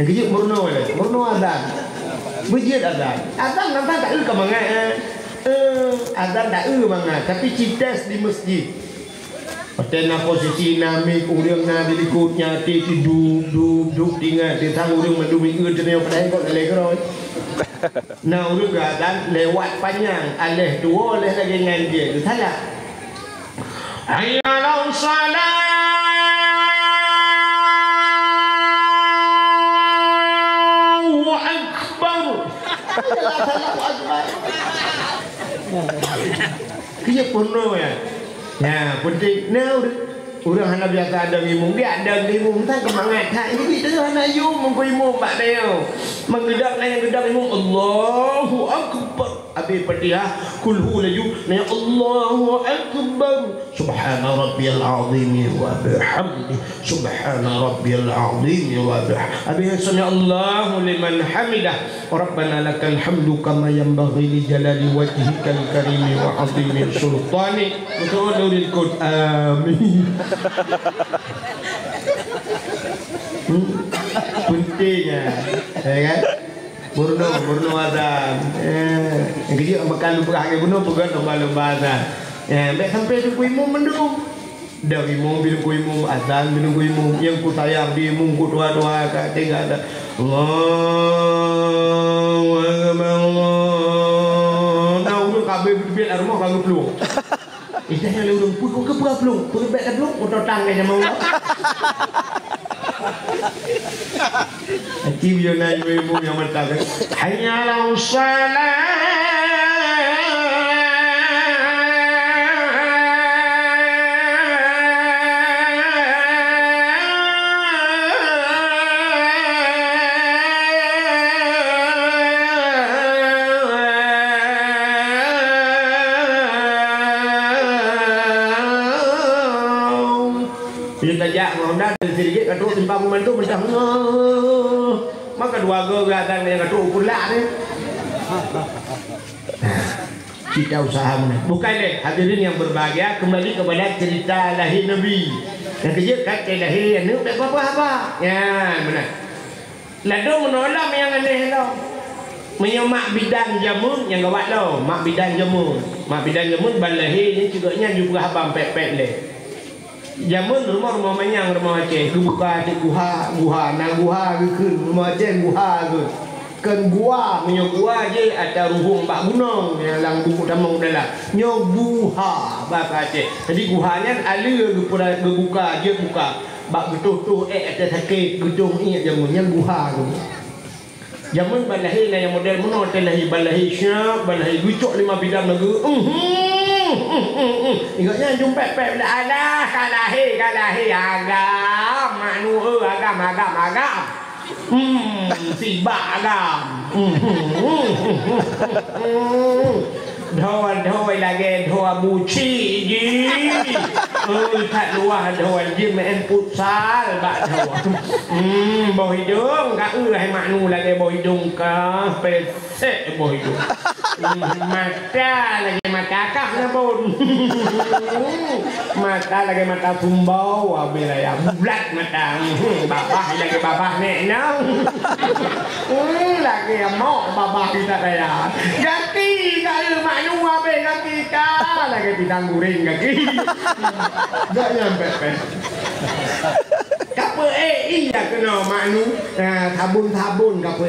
Yang kecil murno adan, bujit adan nanti tak lu kemangai. Azan tak manga tapi citas di masjid. Patena posisi nami urang na dilikutnya ti duduk tinggal di tang urang mandumi jeuneu pada kok legroi. Nah urang azan lewat panjang aleh dua oleh lagi ngan dia. Salah. Hayya 'alas shalah Allahu akbar Allahu akbar. Dia penuh ya. Ya, penting now orang hana biasa ada ngimung dia ada ngimung tak kemangat tak ini dia hana yu mengimung pak dia. Menggedak yang gedak ngimung Allahu akbar. Abi Fatihah kul hu laju na Allahu akbar. Subhana rabbiyal azim wa bihamdihi. Subhana rabbiyal azim wa bihamdihi. Abi sami Allahu liman hamidah. Rabbana lakal hamdu kama yanbaghi li jalali wajhikal karim wa azimi sultani. Betul kod amin. Pentingnya ya kan burno azan yang kecil bakal lupa ke burno bukan lomba azan ya baik sampai tu kuimu mendung dari mu bilang kuimu azan bilang kuimu yang ku sayang di mungku doa kat tinggal ada Allahu akbar nah urut kabel bil rumah kagak peluk istilahnya urut pun ke peluk berbet peluk atau tangan yang mau Aci yo na ibu yang mata kan. Hayya 'alas shalah. Kita jak ngonda sedikit kaduk timbang momentum macam maka dua gerakan yang kaduk pula ni kita usaha mana bukan deh hadirin yang berbahagia kembali kepada cerita lahir Nabi yang kerja kat lahir ni tak apa-apa ya benar lalu menolak yang aneh tau menyemak bidang jamun yang gawat tau mak bidang jamun balahir ni cugaknya juga habang pek-pek leh Jamun rumah manyang rumah Aceh tu buka di guha nang guha ke rumah Aceh guha ke kan gua menyo gua je ada ruhung bak gunung yang lang buku tamang dalam nyo guha bahasa Aceh jadi guhanya ala ke buka je buka bak betul-betul ada sakit gedung ni jamunnya guha tu jamun balahir yang model mono telahi balahir syak balahir gucuk 5 bidang lagu ingatnya jumpa pep alah kalahi agam manu agam si bagam Dhoi lagi dhoi buci ji tak luah dhoi je main futsal bak dhoi bau hidung kak hai maknu lagi bau hidung ka pesek bau hidung mata lagi mata kak na pun mata lagi mata tumbau bila ya bulat mata babah lagi babah nek nang lagi mau babah kita kaya ganti kaya maknu abe ganti ka lagi bidang guring kaki dak nyampe Kapa iya kena maknu tabun kapa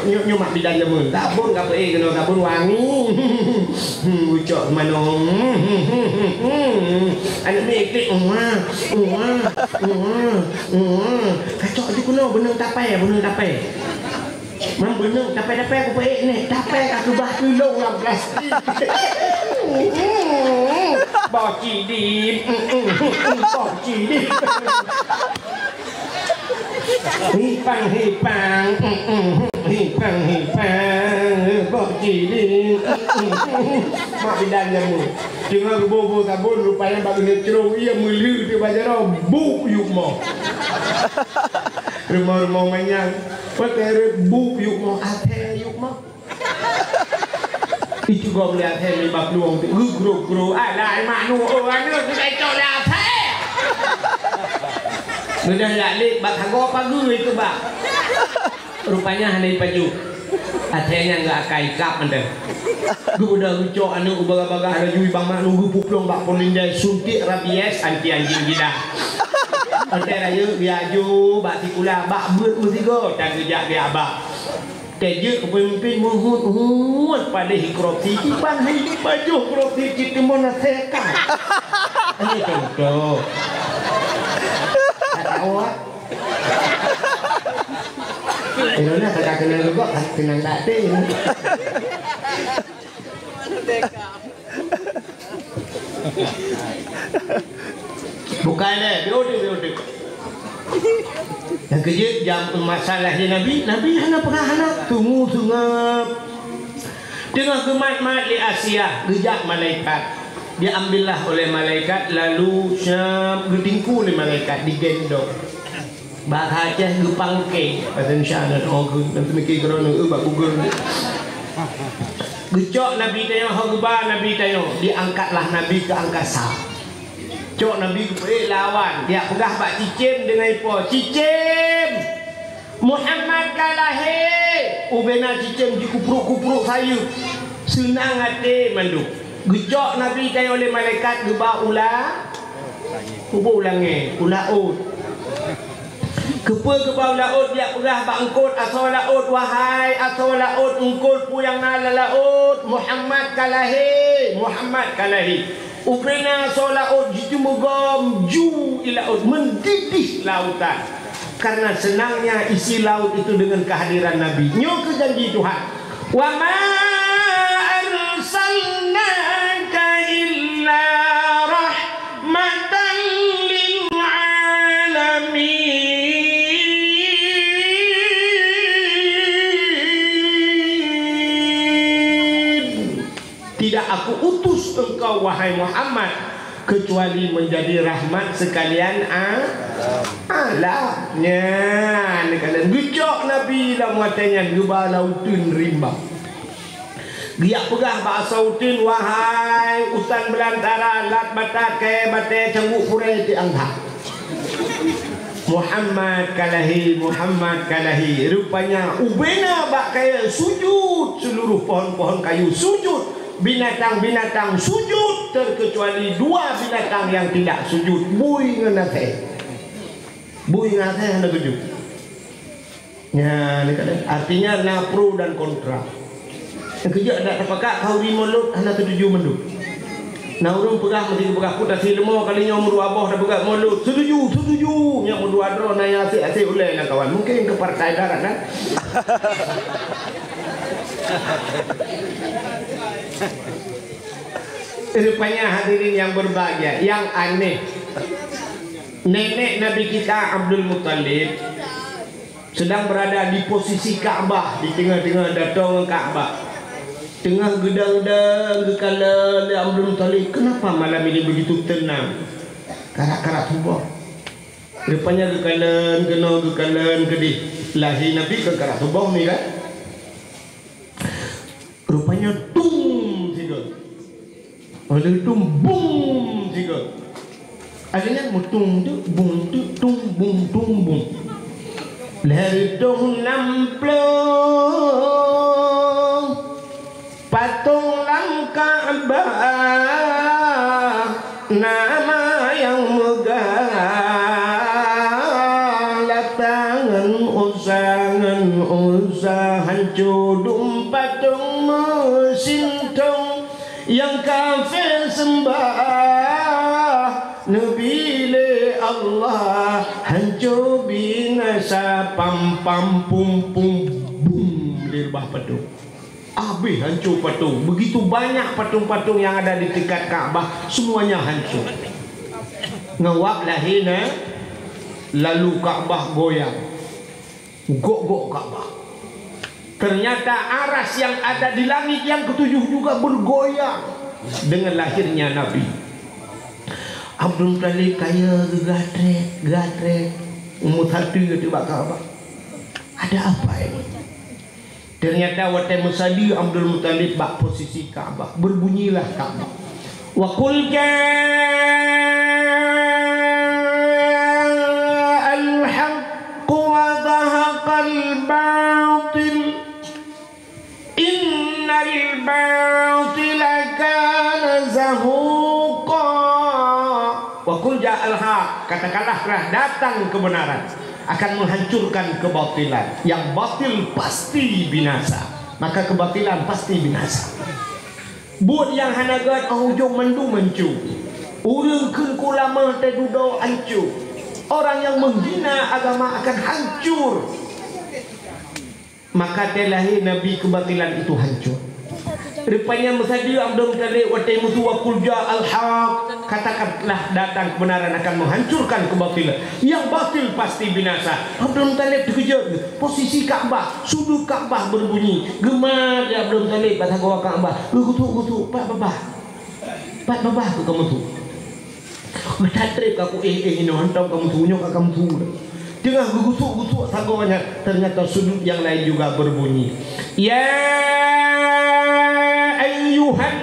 nyuk mak bidan jamun tabun kapa kena tabun wangi ucok manong anak ni klik kacok je kena benang tapai Mam benang tapai aku ni tapai aku bah tulung lah plastik Boci di hipang boci di mak bidan jamu tengah bobo sabun rupanya bagi cerong ia melu di bajar buk yuk mo rumah manyang pakai buk yuk mo ate yuk mo itu gua lihat hemi bab luang tu guru alai maknu orang ni tu kai cok lihat sudah lalik bak hago pagi itu bak rupanya hanai baju atenya enggak kai kap anda gua udah cok anu ubaga-baga ada jui bang maknu gua puplong bak polindai suntik rabies anti anjing gila ante raya biaju bak tikula bak beut mesti go dan kerja dia bak Kejut pemimpin menghut pada hikropsi kipan hidup baju hikropsi kita menasekan ini contoh tak tahu Ini kakak kenal juga, kenal tak ada. Bukan dia. Yang kerja jam masalahnya Nabi hana pernah hana tunggu tengah gemat-mat di Asia gejak malaikat diambillah oleh malaikat lalu syam getingku oleh malaikat digendong bahagia gepangke kata syahdan nanti mikir kerana bak gugur gecok Nabi tayo hagba Nabi tayo diangkatlah Nabi ke angkasa cok Nabi lawan dia pegah bak cicim dengan ipo cicim Muhammad kalahe ubena cicim dikupruk-kupruk sayu senang hati mandu gecok Nabi tayo oleh malaikat geba ulangi ulaut Kepa laut dia pegah bak engkut asal laut wahai asal laut engkut puyang nala laut Muhammad kalahi Ukraina asal laut jitu mogom ju ilaut mendidih lautan karena senangnya isi laut itu dengan kehadiran Nabi nyo ke janji Tuhan wa ma arsalnaka illa rahmatan lil alamin. Tidak aku utus engkau wahai Muhammad kecuali menjadi rahmat sekalian alamnya. Kalian gejok Nabi lah matanya geba lautun rimba. Dia pegah bahasa utin wahai utan belantara lat batat kaya bate cangguk pure di angka. Muhammad kalahi rupanya ubena bak kaya sujud seluruh pohon-pohon kayu sujud binatang-binatang sujud terkecuali dua binatang yang tidak sujud bui nganate hendak sujud ya artinya na pro dan kontra yang kerja ada apakah kau rimulut hendak setuju menduk nah urung pegah mesti pegah ku tak silmo kalinya umur abah dah pegah mulut setuju yang umur adro na ya asik ulai nak kawan mungkin ke partai darat kan rupanya hadirin yang berbahagia yang aneh nenek Nabi kita Abdul Muttalib sedang berada di posisi Ka'bah di tengah-tengah datang Ka'bah tengah gedang-gedang gekala Abdul Muttalib kenapa malam ini begitu tenang karak-karak tubuh rupanya gekalan kedih lahir Nabi ke karak tubuh ni kan rupanya tung tiga ada tung bung tiga adanya mutung tu bung tu tung bung lahir tung lamplong patung lam Ka'bah nama yang megah latangan usahan cudum patung mesin tong yang kafir sembah Nabi le Allah hancur binasa pam pum bum lirbah patung habis hancur patung begitu banyak patung-patung yang ada di dekat Ka'bah semuanya hancur ngawak lahina lalu Ka'bah goyang gok Ka'bah ternyata aras yang ada di langit yang ketujuh juga bergoyang dengan lahirnya Nabi Abdul Muttalib kaya gatrek umur satu ke Ka'bah ada apa ini ternyata waktu musadi Abdul Muttalib bak posisi Ka'bah berbunyilah Ka'bah wa qul ja'al haqq wa dhahaqal batil innal batila kana zahuqa wa qul ja'al haqq katakanlah telah datang kebenaran akan menghancurkan kebatilan yang batil pasti binasa maka kebatilan pasti binasa buat yang hanagat hujung mendu mencu urang keun kulama teh dudo hancur orang yang menghina agama akan hancur maka telahi Nabi kebatilan itu hancur. Rupanya masadi Abdul Talib watai mutu wa kulja al-haq, katakanlah datang kebenaran akan menghancurkan kebatilan. Yang batil pasti binasa. Abdul Talib dikejar, posisi Ka'bah, sudut Ka'bah berbunyi. Gemar ya Abdul Talib pada gua Ka'bah. Gutu Pak babah tu kamu tu. Bertatrip aku ini hantam kamu tu nyok kamu tu. Tengah gutu tagongnya ternyata sudut yang lain juga berbunyi. Ya ayyuhan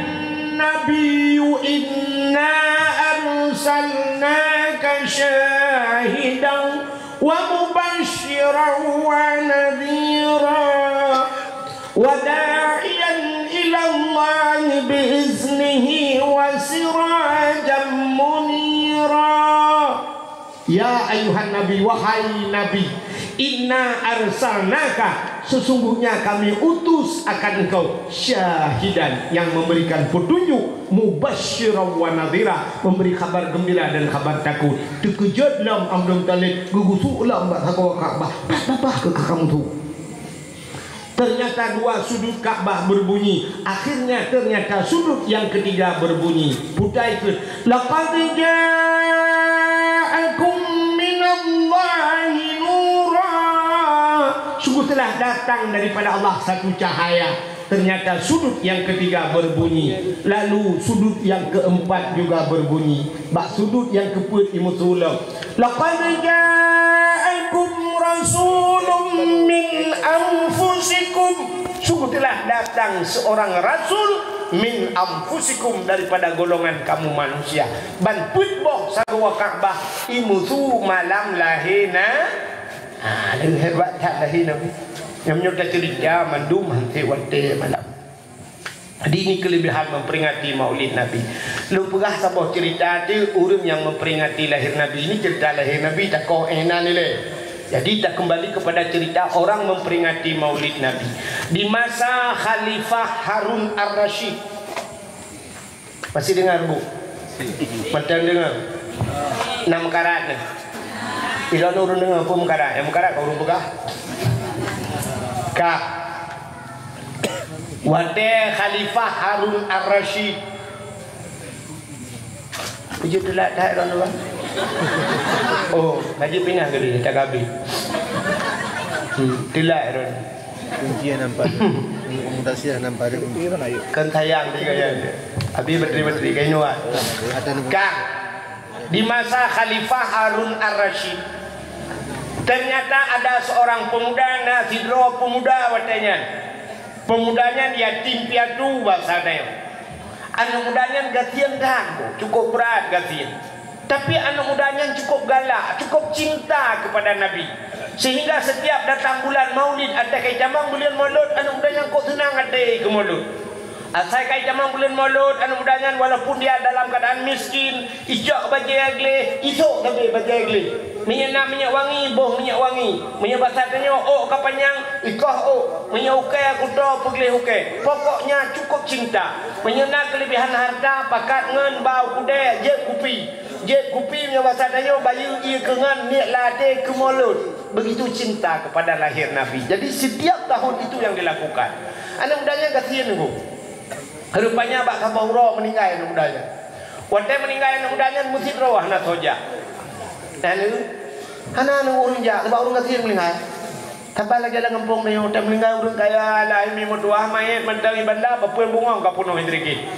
nabiyyu inna arsalnaka syahidan wa mubasysyiran wa nadhira wa da'iyan ila Allah biiznihi wa sirajan munira. Ya ayuhan nabi, wahai nabi, inna arsalnaka, sesungguhnya kami utus akan engkau syahidan, yang memberikan petunjuk, mubasysyiran wa nadhira, memberi kabar gembira dan kabar takut. Terkejut lam Abdul Talib, gugusuk lam Ka'bah, babah ke kamu tu. Ternyata dua sudut Ka'bah berbunyi. Akhirnya ternyata sudut yang ketiga berbunyi. Putai ke laqad ja'akum minallahi nura, sungguh telah datang daripada Allah satu cahaya. Ternyata sudut yang ketiga berbunyi. Lalu sudut yang keempat juga berbunyi. Bak sudut yang keempat imutulam. Laqad ja'akum rasulun min anfusikum, sungguh telah datang seorang rasul min anfusikum, daripada golongan kamu manusia. Ban putboh sagwa Ka'bah imutu malam lahina. Dan hebat tak lahina. Yang menyudah cerita mandum hanti wate malam. Jadi ini kelebihan memperingati maulid Nabi. Lu pegah sabah cerita tu orang yang memperingati lahir Nabi. Ini cerita lahir Nabi tak kau enak ni le. Jadi kita kembali kepada cerita orang memperingati maulid Nabi di masa Khalifah Harun Ar-Rasyid. Masih dengar bu? Macam dengar? 6 karat ni. Tidak ada orang dengar pun karat. Yang karat kau orang pegah. Kak. Wate Khalifah Harun Ar-Rasyid. Pujuk telat tak orang-orang? Oh, ngaji pindah ke dia, tak habis. Telat orang. Kunci nampak. Mutasi nampak ada kunci kan ayo. Kan tayang dia kan. Habis bateri kain nuat. Kang, di masa Khalifah Harun Ar-Rasyid, ternyata ada seorang pemuda, Nasidro pemuda watanya. Pemudanya dia yatim piatu bahasanya. Anak mudanya gatian dah, cukup berat gatian. Tapi anak mudanya cukup galak, cukup cinta kepada Nabi. Sehingga setiap datang bulan Maulid, ada kai jamang bulan Maulid, anak mudanya kok senang ada ke Maulid. Asal kai jamang bulan Maulid, anak mudanya walaupun dia dalam keadaan miskin, ijak bagi agle, isok tapi bagi agle. Minyak minyak wangi, boh minyak wangi. Minyak basah tanya, oh kapanyang, ikah oh. Minyak ukai aku dah pergi ukai. Pokoknya cukup cinta. Minyak kelebihan harta, pakat ngen bau kuda, je kupi. Je kupi minyak basah tanya, bayu ia kengan, niat lade ke mulut. Begitu cinta kepada lahir Nabi. Jadi setiap tahun itu yang dilakukan. Anak mudanya kasihan tu. Rupanya Pak Kabahura meninggal anak mudanya. Waktu meninggal anak mudanya mesti rawah nak soja. Dan anak orang jak, sebab orang kasihan meninggal. Tambah lagi ada ngempung ni, orang meninggal orang kaya lah ini mutuah mayat mentang ibanda, bapuan bungong kapunuh indriki.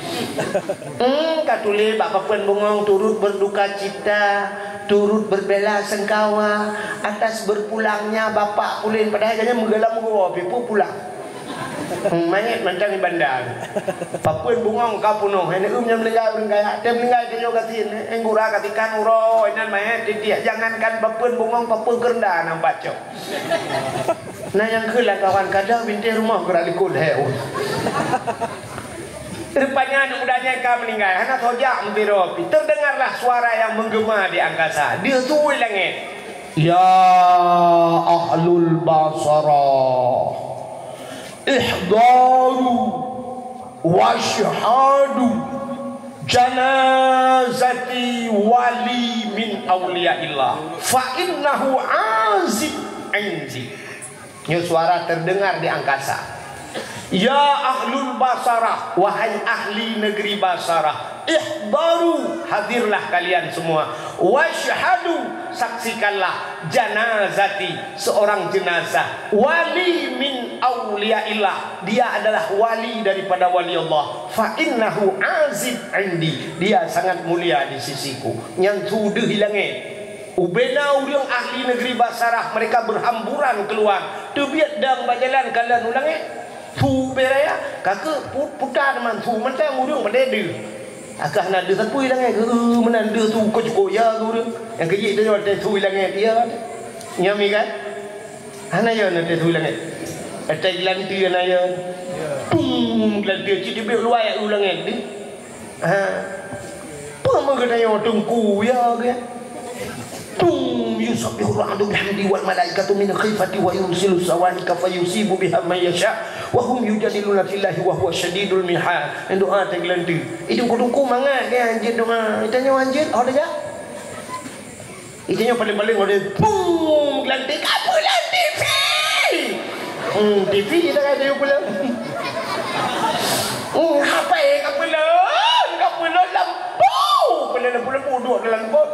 Katuli bapuan bungong turut berduka cita, turut berbela sengkawa atas berpulangnya bapak pulin, padahal hanya menggelam gua pipu pulang. Mayat mentang ibanda. Papuan bungong kapunuh, ini yang meninggal orang kaya, dia meninggal dia juga tin, enggura katikan uro, ini mayat dia jangankan papuan bungong papuan kerendah nampak cok. Nah yang kelah kawan kadang binti rumah gerak likul heu. Rupanya anak mudanya kau meninggal, anak hojak mentiropi. Terdengarlah suara yang menggema di angkasa. Dia tuai langit. Ya ahlul basara, ihdaru washhadu janazati wali min awliyaillah fa innahu azib indi. Nya suara terdengar di angkasa. Ya ahlul Basarah, wahai ahli negeri Basarah, ihdaru, hadirlah kalian semua. Washhadu, saksikanlah janazati, seorang jenazah. Wali min awliyaillah, dia adalah wali daripada wali Allah. Fa innahu azib indi, dia sangat mulia di sisiku. Yang sudah hilangnya ubena urang ahli negeri Basarah, mereka berhamburan keluar. Tu biat dang berjalan kalian ulangnya. Thu beraya kakak putar man thu macam urang mendede. Akah nak ada siapa hilangnya ke menanda tu kau ya ke urang. Yang kejik tu ada thu hilangnya dia. Nyami kan? Ana ya nak thu hilangnya. Ada gelanti ana ya. Pum gelanti cik dia luar ya ulangnya ni. Ha. Apa mengenai tungku ya ke? Yusabbihu ar-ra'du bihamdi wal malaikatu min khifati wa yursilu sawaika fayusibu biha man yasha wa hum yujadiluna fillahi wa huwa syadidul mihal. Doa taglanti. Itu kudungku mangat dia anjir doa. Itanya anjir ada ja. Itanya paling-paling ada pum glanti apa lah TV. TV kita ada pula. Apa kapula? Kapula lampu. Lampu duduk dalam bot.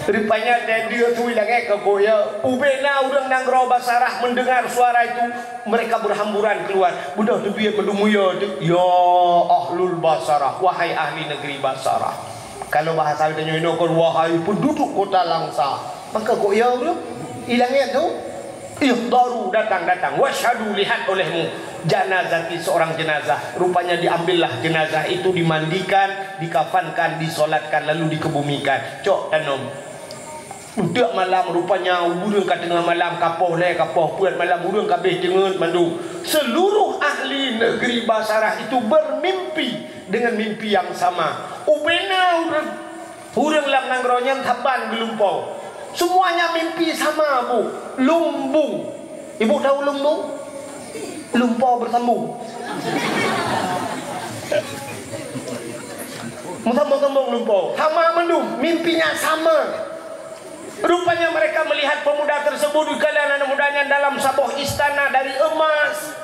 Rupanya dia tu hilang ke goya. Ubena urang Nanggro Basarah mendengar suara itu, mereka berhamburan keluar. Budak tu biar mendumuya. Ya ahlul Basarah, wahai ahli negeri Basarah. Kalau bahasa kita nyinokon wahai penduduk kota Langsa. Maka goya urang hilangnya tu. Ihdaru, datang. Washhadu, lihat olehmu janazati, seorang jenazah. Rupanya diambillah jenazah itu, dimandikan, dikafankan, disolatkan, lalu dikebumikan. Cok tanom. Budak malam rupanya urang kat tengah malam kapoh puat malam urang kabeh tengen mandu. Seluruh ahli negeri Basarah itu bermimpi dengan mimpi yang sama. Ubena urang lam nangronyan taban gelumpau. Semuanya mimpi sama, Bu. Lumbung. Ibu tahu lumbung? Lumpau bersambung. Sambung-sambung lumpau. Sama mendung, mimpinya sama. Rupanya mereka melihat pemuda tersebut di kalangan anak mudanya dalam sebuah istana dari emas.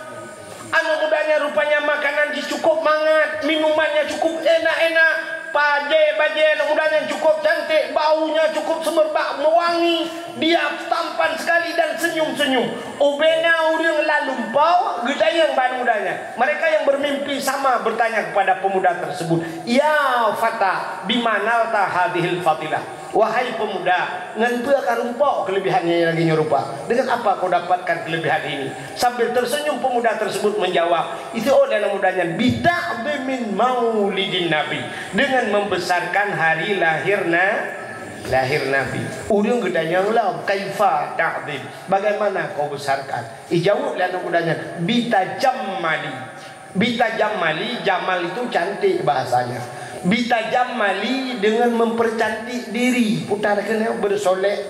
Anak mudanya rupanya makanan cukup mangat, minumannya cukup enak-enak. Baje anak mudanya cukup cantik, baunya cukup semerbak, mewangi. Dia tampan sekali dan senyum-senyum. Ubena urang lalumpau, gedayang ban mudanya. Mereka yang bermimpi sama bertanya kepada pemuda tersebut, "Ya fata, bimanalta hadhil fatilah?" Wahai pemuda, nganpa karumpau kelebihannya lagi nyerupa. Dengan apa kau dapatkan kelebihan ini? Sambil tersenyum pemuda tersebut menjawab, itu anak mudanya bida'bi min maulidin nabi, dengan membesarkan hari lahir Nabi. Urang gedanya ulah kaifa ta'dib, bagaimana kau besarkan? Jawab anak mudanya bitajammali. Bitajammali, jamal itu cantik bahasanya. Bitajammali, dengan mempercantik diri. Putar kena bersolek.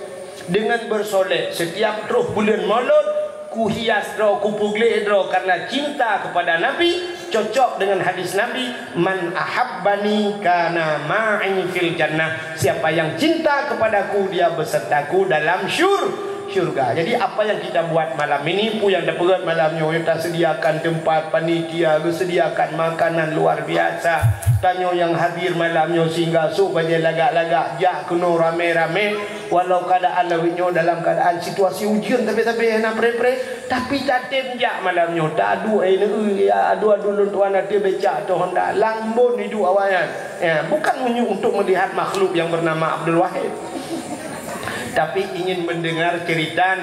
Dengan bersolek setiap roh bulan Maulud, ku hias dro, ku pugleh dro karena cinta kepada Nabi. Cocok dengan hadis Nabi, man ahabbani kana ma'i fil jannah. Siapa yang cinta kepadaku, dia besertaku dalam syurga. Jadi apa yang kita buat malam ini pun yang dapat malamnya, kita sediakan tempat panitia, sediakan makanan luar biasa. Tanya yang hadir malamnya sehingga supaya lagak-lagak jak kena rame-rame, walau keadaan lawitnya dalam keadaan situasi ujian tapi nak pre-pre, tapi tatim jak malamnya adu ya adu luntuan ada becak tu hendak lambun hidup awayan. Ya, bukan untuk melihat makhluk yang bernama Abdul Wahid, tapi ingin mendengar cerita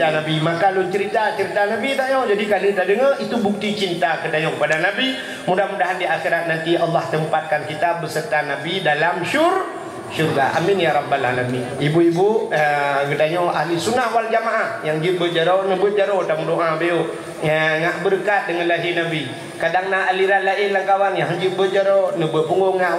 Nabi. Maka lu cerita Nabi tayo. Jadi kalau kita dengar itu bukti cinta kita kepada Nabi. Mudah-mudahan di akhirat nanti Allah tempatkan kita beserta Nabi dalam syurga. Amin ya rabbal alamin. Ibu-ibu gedanya ahli sunnah wal jamaah yang berjaro nebut jaro dalam doa beliau. Ya ngak berkat dengan lahir Nabi. Kadang nak aliran lain lah kawan yang berjaro nebut punggung ngak.